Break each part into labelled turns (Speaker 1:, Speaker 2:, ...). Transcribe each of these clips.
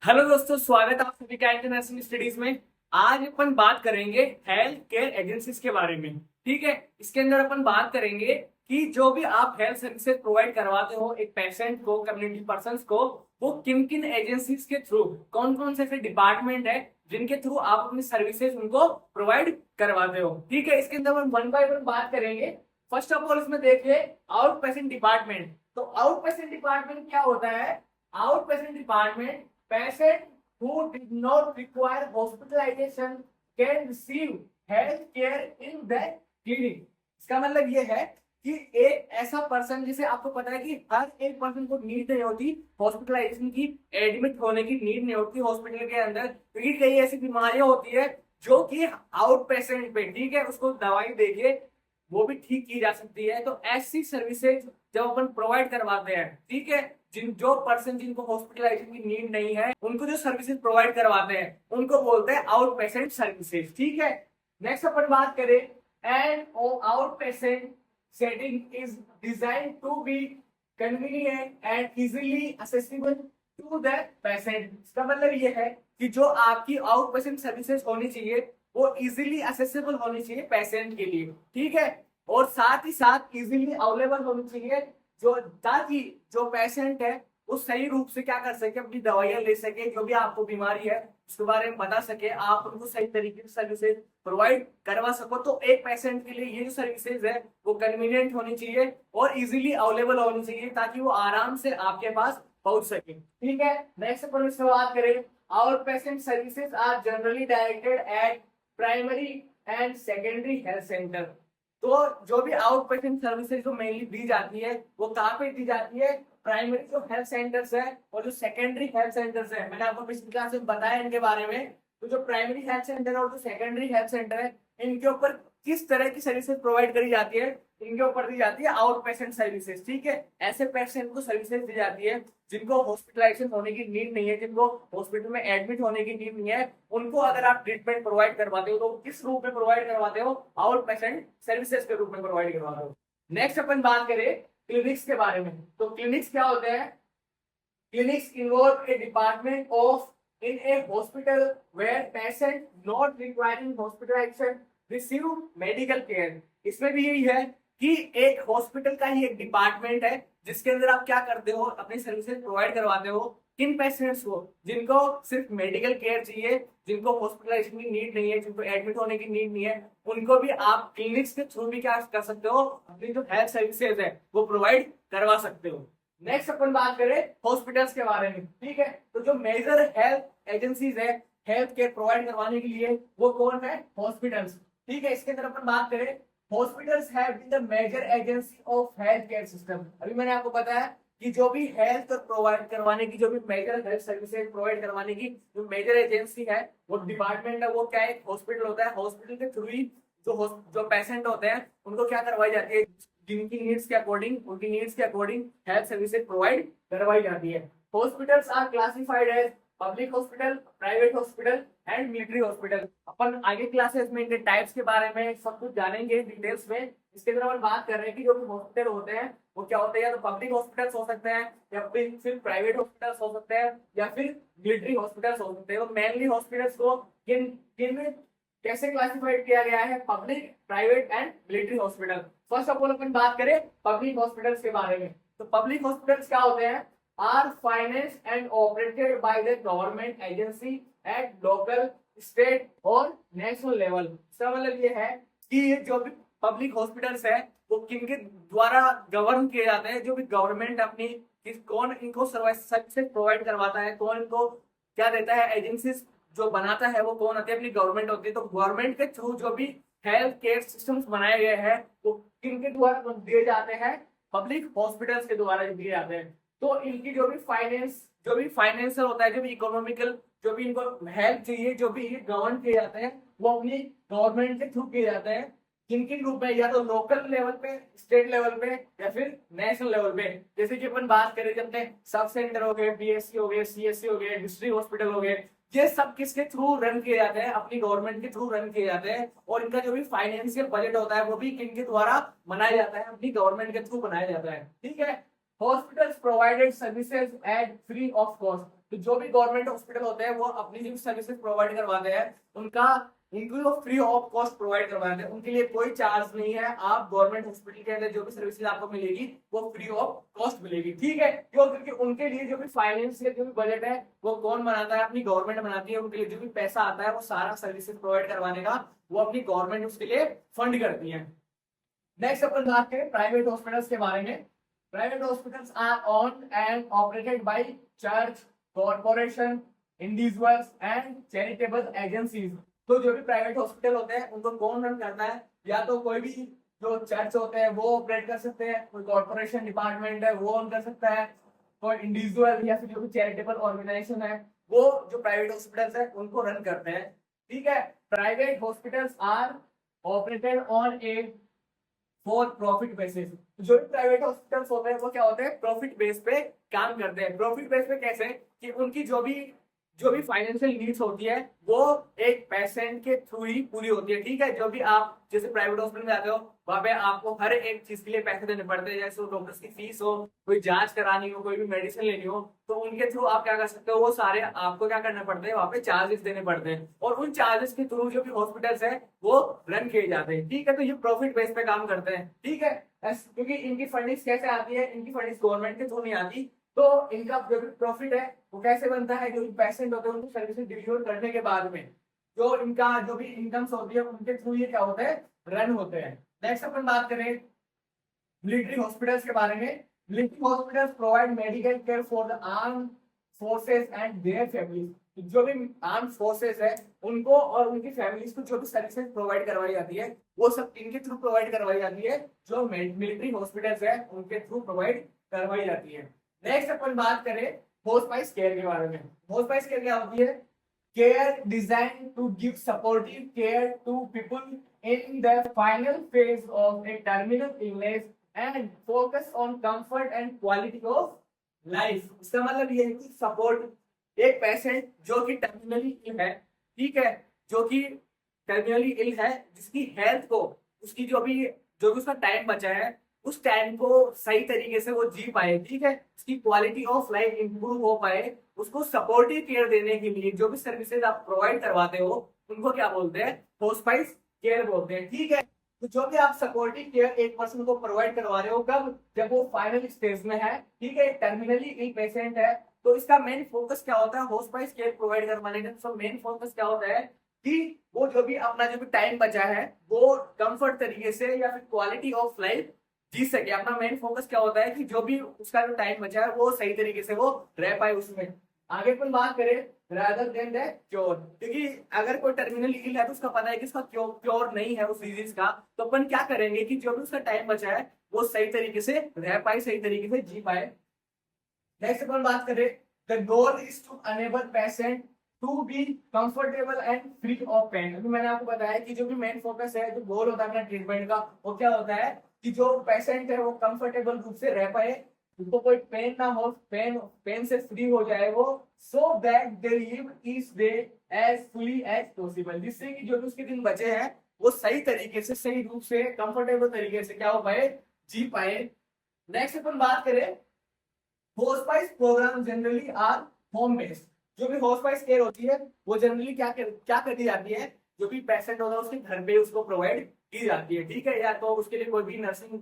Speaker 1: Hello दोस्तों, स्वागत है आप सभी का इंटरनेशनल स्टडीज में। आज अपन बात करेंगे हेल्थ केयर एजेंसीज के बारे में। ठीक है, इसके अंदर अपन बात करेंगे कि जो भी आप हेल्थ सर्विसेज प्रोवाइड करवाते हो एक पेशेंट को, कम्युनिटी पर्संस को, वो किन किन एजेंसीज के थ्रू, कौन कौन से ऐसे डिपार्टमेंट है जिनके थ्रू आप अपनी सर्विसेज उनको प्रोवाइड करवाते हो। ठीक है, इसके अंदर अपन वन बाय वन बात करेंगे। फर्स्ट ऑफ ऑल इसमें देखिए आउट पेशेंट डिपार्टमेंट। तो आउट पेशेंट डिपार्टमेंट क्या होता है? Out patient department, patient who did not require hospitalization can receive health care in the clinic। इसका मतलब ये है कि एक ऐसा पर्सन, जिसे आपको पता है कि हर एक पर्सन को नीड नहीं होती हॉस्पिटलाइजेशन की, एडमिट होने की नीड नहीं होती हॉस्पिटल के अंदर, क्योंकि कई ऐसी बीमारियां होती है जो कि आउट पेशेंट पे, ठीक है, उसको दवाई देके वो भी ठीक की जा सकती है। तो ऐसी सर्विसेज जब अपन प्रोवाइड करवाते हैं, ठीक है, जो पर्सन जिनको हॉस्पिटलाइजेशन की नीड नहीं है उनको जो सर्विसेज प्रोवाइड करवाते हैं उनको बोलते हैं आउट पेशेंट सर्विसेज। ठीक है, नेक्स्ट अपन बात करें, and out patient setting is design to be convenient and easily accessible to the patient. इसका मतलब ये है कि जो आपकी आउट पेशेंट सर्विसेज होनी चाहिए वो इजीली असेसिबल होनी चाहिए पेशेंट के लिए, ठीक है, और साथ ही साथ इजीली अवेलेबल होनी चाहिए, जो ताकि जो पेशेंट है वो सही रूप से क्या कर सके, अपनी दवाइयां ले सके, जो भी आपको बीमारी है उसके बारे में बता सके, आप उनको सही तरीके से सर्विसेज प्रोवाइड करवा सको। तो एक पेशेंट के लिए ये जो सर्विसेज है वो कन्वीनियंट होनी चाहिए और इजीली अवेलेबल होनी चाहिए ताकि वो आराम से आपके पास पहुंच सके। ठीक है, नेक्स्ट अपन इसमें बात करें, out patient services are generally directed at primary and secondary health center. तो जो भी आउट पेशेंट सर्विसेज जो मेनली दी जाती है वो कहाँ पे दी जाती है? प्राइमरी जो हेल्थ सेंटर्स है और जो सेकेंडरी हेल्थ सेंटर्स है, मैंने आपको पिछली क्लास में बताया इनके बारे में। तो जो प्राइमरी हेल्थ सेंटर और जो सेकेंडरी हेल्थ सेंटर है, इनके ऊपर किस तरह की सर्विसेज प्रोवाइड करी जाती है? इनके ऊपर दी जाती है आउट पेशेंट सर्विसेज। ठीक है, ऐसे पेशेंट को सर्विसेज दी जाती है जिनको हॉस्पिटलाइजेशन होने की नीड नहीं है, जिनको हॉस्पिटल में एडमिट होने की नीड नहीं है, उनको अगर आप ट्रीटमेंट प्रोवाइड करवाते हो तो किस रूप में प्रोवाइड करवाते हो? आउट पेशेंट सर्विसेज के रूप में प्रोवाइड करवाते हो। नेक्स्ट अपन बात करें क्लिनिक्स के बारे में। तो क्लिनिक्स क्या होते हैं? Clinics involve a department of in a hospital where patient not requiring hospitalization receive medical care. इसमें भी यही है कि एक हॉस्पिटल का ही एक डिपार्टमेंट है जिसके अंदर आप क्या करते हो, अपनी सर्विसेज प्रोवाइड करवाते हो किन पेशेंट्स को? जिनको सिर्फ मेडिकल केयर चाहिए, जिनको हॉस्पिटलाइजेशन की नीड नहीं है, जिनको एडमिट होने की नीड नहीं है, उनको भी आप क्लिनिक्स के थ्रू भी क्या कर सकते हो, अपनी जो हेल्थ सर्विसेज है वो प्रोवाइड करवा सकते हो। नेक्स्ट अपन बात करें हॉस्पिटल्स के बारे में। ठीक है, तो जो मेजर हेल्थ एजेंसीज है हेल्थ केयर प्रोवाइड करवाने के लिए, वो कौन है? हॉस्पिटल्स। ठीक है, इसके अंदर अपन बात करें, hospitals have been the major agency of health care system. अभी मैंने आपको बताया कि जो भी हेल्थ प्रोवाइड करवाने की, जो भी मेजर हेल्थ सर्विसेज प्रोवाइड करवाने की जो मेजर एजेंसी है, वो डिपार्टमेंट है, वो क्या है? हॉस्पिटल होता है। हॉस्पिटल के थ्रू ही जो पेशेंट होते हैं उनको क्या करवाई जाती है, जिनकी नीड्स के अकॉर्डिंग, उनकी नीड्स के अकॉर्डिंग हेल्थ सर्विसेज प्रोवाइड करवाई जाती है। Hospitals are classified as public hospital, private hospital and military hospital. अपन आगे क्लासेस में इनके टाइप्स के बारे में सब कुछ जानेंगे डिटेल्स में। इसके अंदर अपन बात कर रहे हैं कि जो भी हॉस्पिटल होते हैं वो क्या होते हैं, या तो पब्लिक हॉस्पिटल्स हो सकते हैं, या फिर प्राइवेट हॉस्पिटल्स हो सकते हैं, या फिर मिलिट्री हॉस्पिटल्स हो सकते हैं। तो मेनली हॉस्पिटल्स को किन किन कैसे क्लासिफाइड किया गया है? Public, private and military hospital. First of all अपन बात करें पब्लिक हॉस्पिटल्स के बारे में। तो पब्लिक हॉस्पिटल्स क्या होते हैं? Are financed and operated by the government agency at local, state और नेशनल लेवल। इसका मतलब ये है कि ये जो भी पब्लिक हॉस्पिटल्स है वो किनके द्वारा गवर्न किए जाते हैं, जो भी गवर्नमेंट अपनी कौन इनको सर्विसेज प्रोवाइड करवाता है, कौन इनको क्या देता है, एजेंसीज जो बनाता है वो कौन होती है? अपनी गवर्नमेंट होती है। तो गवर्नमेंट के थ्रू जो भी हेल्थ केयर सिस्टम्स बनाए गए हैं वो किनके द्वारा दिए जाते हैं? पब्लिक हॉस्पिटल्स के द्वारा दिए जाते हैं। तो इनकी जो भी फाइनेंशियल होता है, जो भी इकोनॉमिकल, जो भी इनको हेल्प चाहिए, जो भी गवर्न किए जाते हैं वो अपनी गवर्नमेंट के थ्रू किए जाते हैं। किन किन रूप में? या तो लोकल लेवल पे, स्टेट लेवल पे, या फिर नेशनल लेवल पे। जैसे कि अपन बात करें, जब सब सेंटर हो गए, बीएससी हो गए, सीएससी हो गए, डिस्ट्रिक्ट हॉस्पिटल हो गए, ये सब किसके थ्रू रन किए जाते हैं? अपनी गवर्नमेंट के थ्रू रन किए जाते हैं। और इनका जो भी फाइनेंशियल बजट होता है वो भी किनके द्वारा बनाया जाता है? अपनी गवर्नमेंट के थ्रू बनाया जाता है। ठीक है, hospitals provided services at free of cost. तो जो भी गवर्नमेंट हॉस्पिटल होते हैं वो अपनी जो सर्विसेज प्रोवाइड करवाते हैं उनका उनको फ्री ऑफ कॉस्ट प्रोवाइड करवाते हैं, उनके लिए कोई चार्ज नहीं है। आप गवर्नमेंट हॉस्पिटल के अंदर जो भी सर्विसेज आपको मिलेगी वो फ्री ऑफ कॉस्ट मिलेगी, ठीक है। क्यों? क्योंकि उनके लिए जो भी फाइनेंस जो भी बजट है वो कौन बनाता है? अपनी गवर्नमेंट बनाती है। उनके लिए जो भी पैसा आता है वो सारा सर्विसेज प्रोवाइड करवाने का वो अपनी गवर्नमेंट उसके लिए फंड करती है। नेक्स्ट अपन बात करें प्राइवेट हॉस्पिटल्स के बारे में। Private hospitals are owned and operated by church, corporation, individuals and charitable agencies. तो जो भी प्राइवेट हॉस्पिटल होते हैं उनको कौन रन करता है? या तो कोई भी जो चर्च होते हैं वो ऑपरेट कर सकते हैं, कोई कॉर्पोरेशन डिपार्टमेंट है वो ऑन कर सकता है, कोई इंडिविजुअल या फिर जो भी चैरिटेबल ऑर्गेनाइजेशन है वो जो प्राइवेट हॉस्पिटल्स है उनको रन करते हैं, ठीक है। Private hospitals are operated on a for profit basis. जो भी प्राइवेट हॉस्पिटल्स होते हैं वो क्या होते हैं? प्रॉफिट बेस पे काम करते हैं। प्रॉफिट बेस पे कैसे? कि उनकी जो भी फाइनेंशियल नीड्स होती है वो एक पेशेंट के थ्रू ही पूरी होती है, ठीक है। जो भी आप जैसे प्राइवेट हॉस्पिटल में जाते हो वहां पे आपको हर एक चीज के लिए पैसे देने पड़ते हैं, जैसे डॉक्टर्स की फीस हो, कोई जांच करानी हो, कोई भी मेडिसिन लेनी हो, तो उनके थ्रू आप क्या कर सकते हो? वो सारे आपको क्या करना पड़ते हैं? वहां पे चार्जेस देने पड़ते हैं और उन चार्जेस के थ्रू जो भी हॉस्पिटल्स है वो रन किए जाते हैं, ठीक है। तो ये प्रॉफिट बेस पे काम करते हैं, ठीक है। क्योंकि इनकी फंडिंग कैसे आती है? इनकी फंडिंग गवर्नमेंट के थ्रू नहीं आती, तो इनका जो भी प्रॉफिट है वो कैसे बनता है? जो भी पेशेंट होते हैं उनको सर्विसेज डिलीवर करने के बाद में जो इनका जो भी इनकम्स होती है उनके थ्रू ये क्या होता है? रन होते हैं। नेक्स्ट अपन बात करें मिलिट्री हॉस्पिटल्स के बारे में। Military hospitals provide medical care for the arm forces and their families. जो भी आर्म फोर्सेस है उनको और उनकी फैमिलीज को जो भी सर्विसेज प्रोवाइड करवाई जाती है वो सब इनके थ्रू प्रोवाइड करवाई जाती है, जो मिलिट्री हॉस्पिटल्स है उनके थ्रू प्रोवाइड करवाई जाती है। नेक्स्ट अपन बात करें होस्पाइस केयर के बारे में। होस्पाइस केयर क्या होती है? Care design to give supportive care to people in the final phase of a terminal illness and focus on comfort and quality of life। इसका मतलब ये है कि सपोर्ट एक पेशेंट जो कि टर्मिनली इल है, ठीक है, जो कि टर्मिनली इल है, जिसकी हेल्थ को उसकी जो भी उसका टाइम बचा है उस टाइम को सही तरीके से वो जी पाए, ठीक है, उसकी क्वालिटी ऑफ लाइफ इंप्रूव हो पाए, उसको सपोर्टिव केयर देने के लिए जो भी सर्विसेज आप प्रोवाइड करवाते हो उनको क्या बोलते हैं? होस्पाइस केयर बोलते हैं, ठीक है। तो जो भी आप सपोर्टिव केयर एक पर्सन को प्रोवाइड करवा रहे हो कब? जब वो फाइनल स्टेज में है, ठीक है, टर्मिनली इल पेशेंट है, तो इसका मेन फोकस क्या होता है? होस्पाइस केयर प्रोवाइड करवाने का मेन फोकस क्या होता है कि वो जो भी अपना जो भी टाइम बचा है वो कंफर्ट तरीके से या फिर क्वालिटी ऑफ लाइफ जी सके। अपना मेन फोकस क्या होता है कि जो भी उसका जो टाइम बचा है वो सही तरीके से वो रह पाए उसमें। आगे अपन बात करें rather than the cure, क्योंकि अगर कोई टर्मिनल इल है तो उसका पता है कि उसका क्योर नहीं है उस डिजीज का, तो अपन क्या करेंगे कि जो भी उसका टाइम बचा है वो सही तरीके से रह पाए, सही तरीके से जी पाए। नेक्स्ट अपन बात करें the goal is to enable patient to be comfortable and free of pain. अभी मैंने आपको बताया कि जो भी मेन फोकस है, जो गोल होता है अपना ट्रीटमेंट का, वो क्या होता है कि जो पेशेंट है वो कंफर्टेबल रूप से रह पाए, उनको कोई पेन ना हो, पेन से फ्री हो जाए वो, so that they live each day as fully as possible, जिससे कि जो भी उसके दिन बचे हैं वो सही तरीके से, सही रूप से, कंफर्टेबल तरीके से क्या हो पाए? जी पाए। नेक्स्ट अपन बात करें hospice program generally are home based. जो भी होस्पाइस केयर होती है वो जनरली क्या करी जाती है? जो भी पेशेंट होगा उसके घर पे उसको प्रोवाइड की जाती है, ठीक है। या तो उसके लिए कोई भी नर्सिंग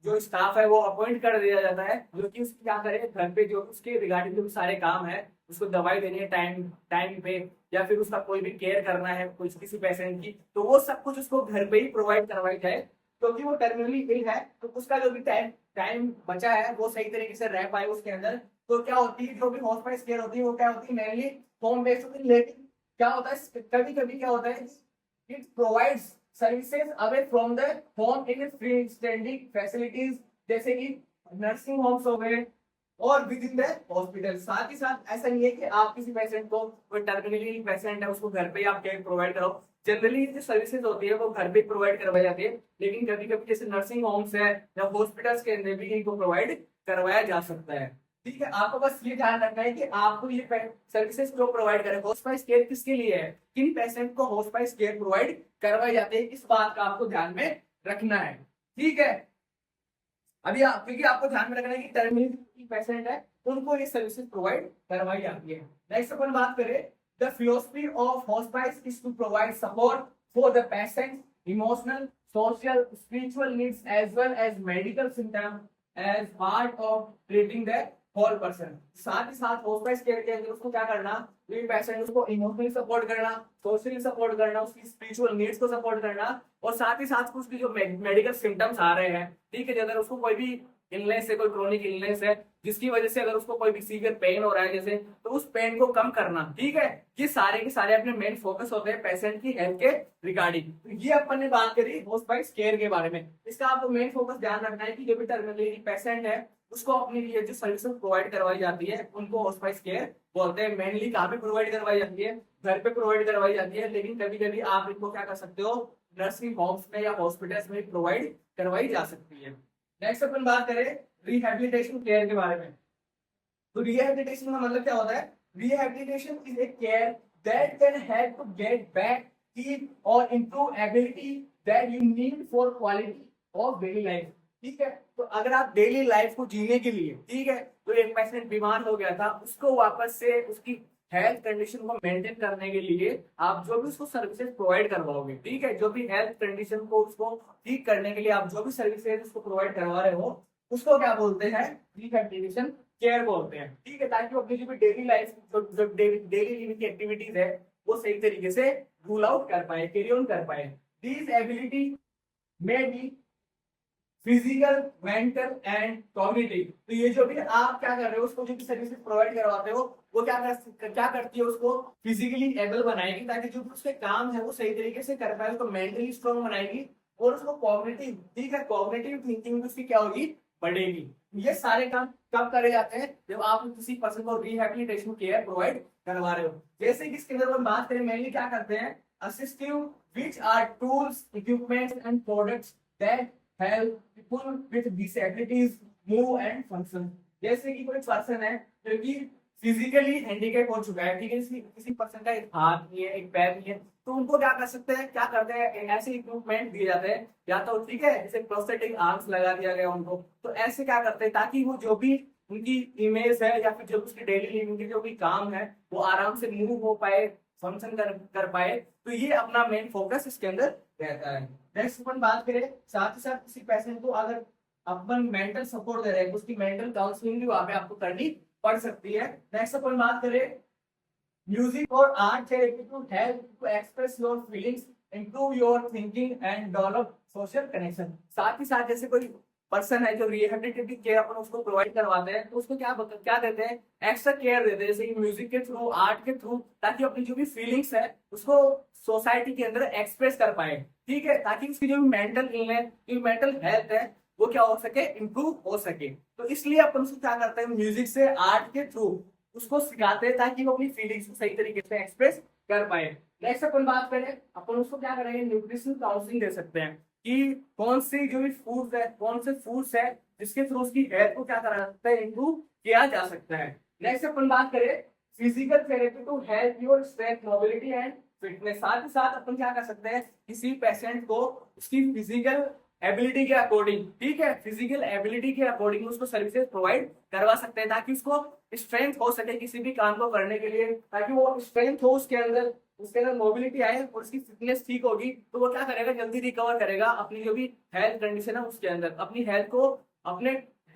Speaker 1: जो स्टाफ है वो अपॉइंट कर दिया जाता है जो कि उसकी क्या करे, घर पे जो उसके रिगार्डिंग जो सारे काम है, उसको दवाई देनी है टाइम टाइम पे, या फिर उसका कोई भी केयर करना है कोई किसी पेशेंट की, तो वो सब कुछ उसको घर पे ही प्रोवाइड करवाई जाए, क्योंकि वो टर्मिनली इल है तो उसका जो भी टाइम बचा है वो सही तरीके से रह पाए उसके अंदर। तो क्या होती है जो भी हॉस्पिटल केयर होती है वो क्या होती है? मेनली होम बेस्ड होती है। लेकिन क्या होता है कभी कभी क्या होता है, it provides services away from the home in free standing facilities, जैसे कि नर्सिंग होम्स हो गए और विद इन द हॉस्पिटल। साथ ही साथ ऐसा नहीं है कि आप किसी पेशेंट को, कोई टर्मिनली पेशेंट है उसको घर पे ही आप केयर प्रोवाइड करो। जनरली जो सर्विसेज होती है वो घर पे प्रोवाइड करवाई जाती है, लेकिन कभी कभी जैसे नर्सिंग होम्स है या हॉस्पिटल्स के अंदर भी इनको प्रोवाइड करवाया जा सकता है, ठीक है। आपको बस ये ध्यान रखना है कि आपको ये सर्विसेज जो प्रोवाइड करें, होस्पाइस केयर किसके लिए है, किन पेशेंट को होस्पाइस केयर प्रोवाइड करवाई जाती है, इस बात का आपको ध्यान में रखना है, ठीक है। अभी क्योंकि आपको ध्यान में रखना है कि टर्मिनल पेशेंट है उनको ये सर्विसेज प्रोवाइड करवाई जाती है। नेक्स्ट अपन बात करें, the philosophy of hospitals is to provide support for the patient emotional social spiritual needs as well as medical symptom as part of treating the whole person. साथ ही साथ हॉस्पिटल्स केयर के अंदर उसको क्या करना, पेशेंट उसको इमोशनली सपोर्ट करना, सोशली सपोर्ट करना, उसकी स्पिरिचुअल नीड्स को सपोर्ट करना, और साथ ही साथ उसकी जो मेडिकल सिम्टम्स आ रहे हैं, ठीक है, अगर उसको कोई भी इलनेस है, कोई क्रोनिक इलनेस है जिसकी वजह से अगर उसको कोई भी सीवियर पेन हो रहा है जैसे, तो उस पेन को कम करना, ठीक है, ये सारे के सारे अपने मेन फोकस होते हैं पेशेंट की हेल्थ के रिगार्डिंग। तो ये अपन ने बात करी हॉस्पिटल केयर के बारे में। इसका आपको मेन फोकस ध्यान रखना है कि जो भी टर्मिनली पेशेंट है उसको अपने लिए जो सर्विसेज प्रोवाइड करवाई जाती है उनको हॉस्पिटल केयर बोलते हैं। मेनली कहाँ पे प्रोवाइड करवाई जाती है, घर पे प्रोवाइड करवाई जाती है, लेकिन कभी कभी आप इनको क्या कर सकते हो, नर्सिंग होम्स में या हॉस्पिटल्स में प्रोवाइड करवाई जा सकती है। नेक्स्ट अपन बात करें रिहेबिलिटेशन केयर के बारे में। तो रिहेबिलिटेशन का मतलब क्या होता है, rehabilitation is a care that can help to get back keep और improve ability that you need for quality of daily life. ठीक है, तो अगर आप डेली लाइफ को जीने के लिए, ठीक है, तो एक पेशेंट बीमार हो गया था, उसको वापस से उसकी हेल्थ कंडीशन को मेंटेन करने के लिए आप जो भी उसको सर्विसेज प्रोवाइड करवाओगे, ठीक है, जो भी हेल्थ कंडीशन को उसको ठीक करने के लिए आप जो भी सर्विसेज उसको प्रोवाइड करवा रहे हो उसको क्या बोलते हैं, रिहेबिलिटेशन केयर बोलते हैं। ठीक है, ताकि वो अपनी जो भी डेली लाइफ जो डेली लिविंग की एक्टिविटीज है वो सही तरीके से रूल आउट कर पाए, कैरी ऑन कर पाए। This ability may be physical, mental and cognitive. तो ये जो भी आप क्या कर रहे हो, उसको जो भी सर्विसेज प्रोवाइड करवाते हो वो क्या करती है, उसको फिजिकली एबल बनाएगी ताकि जो उसके काम है वो सही तरीके से कर पाए, उसको मेंटली स्ट्रॉन्ग बनाएगी, और उसको कॉग्निटिव, ठीक है, कॉग्निटिव थिंकिंग उसकी क्या होगी, बढ़ेगी। ये सारे काम कब करे जाते हैं, जब आप किसी पर्सन को रिहेबिलिटेशन केयर प्रोवाइड करवा रहे हो। जैसे कि इसके अंदर हम बात करें, मेनली क्या करते हैं, assistive which are tools equipments and products that help people with disabilities move and function. जैसे कि कोई पर्सन है जो कि फिजिकली हैंडीकैप हो चुका है, ठीक है, किसी पर्सन का एक हाथ नहीं है, एक पैर नहीं है, तो उनको क्या कर सकते हैं, क्या करते हैं, ऐसे इक्विपमेंट दिए जाते हैं, या तो ठीक है जैसे प्रोस्थेटिक आर्म्स लगा दिया गया उनको, तो ऐसे क्या करते हैं ताकि वो जो भी उनकी इमेज है या फिर जो उसकी डेली लिविंग के जो भी काम है वो आराम से मूव हो पाए, फंक्शन कर पाए। तो ये अपना मेन फोकस इसके अंदर रहता है। नेक्स्ट अपन बात करें, साथ ही साथ किसी पेशेंट को अगर अपन मेंटल सपोर्ट दे रहे हैं, उसकी मेंटल काउंसलिंग भी वहां पे आपको करनी पड़ सकती है। नेक्स्ट अपन बात करें, म्यूजिक और art therapy to help to express your feelings, improve your thinking and develop social connection. साथ ही साथ जैसे कोई पर्सन है जो रिहेबिलिटेटिव केयर अपन उसको प्रोवाइड करवाते हैं, तो उसको क्या देते हैं, एक्स्ट्रा केयर देते हैं, जैसे कि म्यूजिक के थ्रू, आर्ट के थ्रू, ताकि अपनी जो भी फीलिंग्स है उसको सोसाइटी के अंदर एक्सप्रेस कर पाए, ठीक है, ताकि उसकी जो भी मेंटल इलनेस, मेंटल हेल्थ है वो क्या हो सके, इंप्रूव हो सके। तो इसलिए अपन उसको क्या करते हैं, म्यूजिक से, आर्ट के थ्रू उसको सिखाते हैं ताकि वो अपनी फीलिंग्स को सही तरीके से एक्सप्रेस कर पाए। नेक्स्ट अपन बात करें, अपन उसको क्या करेंगे, न्यूट्रिशन काउंसलिंग दे सकते हैं कि कौन सी जो भी फूड्स है, कौन से फूड्स है जिसके थ्रू उसकी हेल्थ को क्या करा सकता है, इंप्रूव किया जा सकता है। नेक्स्ट अपन बात करें, physical therapy to help your strength, mobility and fitness. साथ ही साथ अपन क्या कर सकते हैं, किसी पेशेंट को उसकी फिजिकल एबिलिटी के अकॉर्डिंग, ठीक है, फिजिकल एबिलिटी के अकॉर्डिंग उसको सर्विसेज प्रोवाइड करवा सकते हैं ताकि उसको स्ट्रेंथ हो सके किसी भी काम को करने के लिए, ताकि वो स्ट्रेंथ हो उसके अंदर मोबिलिटी आए और उसकी फिटनेस ठीक होगी, तो वो क्या करेगा, जल्दी रिकवर करेगा अपनी जो भी हेल्थ कंडीशन है उसके अंदर, अपने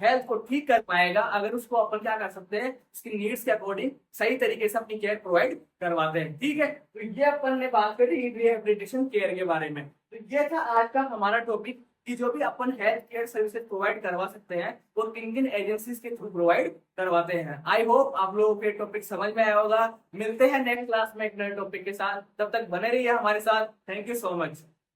Speaker 1: हेल्थ को ठीक कर पाएगा अगर उसको अपन क्या कर सकते हैं, उसकी नीड्स के अकॉर्डिंग सही तरीके से अपनी केयर प्रोवाइड करवाते हैं। ठीक है, तो ये अपन ने बात करी रिहेबिलिटेशन केयर के बारे में। तो ये था आज का हमारा टॉपिक कि जो भी अपन हेल्थ केयर सर्विसेज प्रोवाइड करवा सकते हैं वो किन किन एजेंसीज के थ्रू प्रोवाइड करवाते हैं। आई होप आप लोगों को टॉपिक समझ में आया होगा। मिलते हैं नेक्स्ट क्लास में एक नए टॉपिक के साथ, तब तक बने रहिए हमारे साथ। Thank you so much.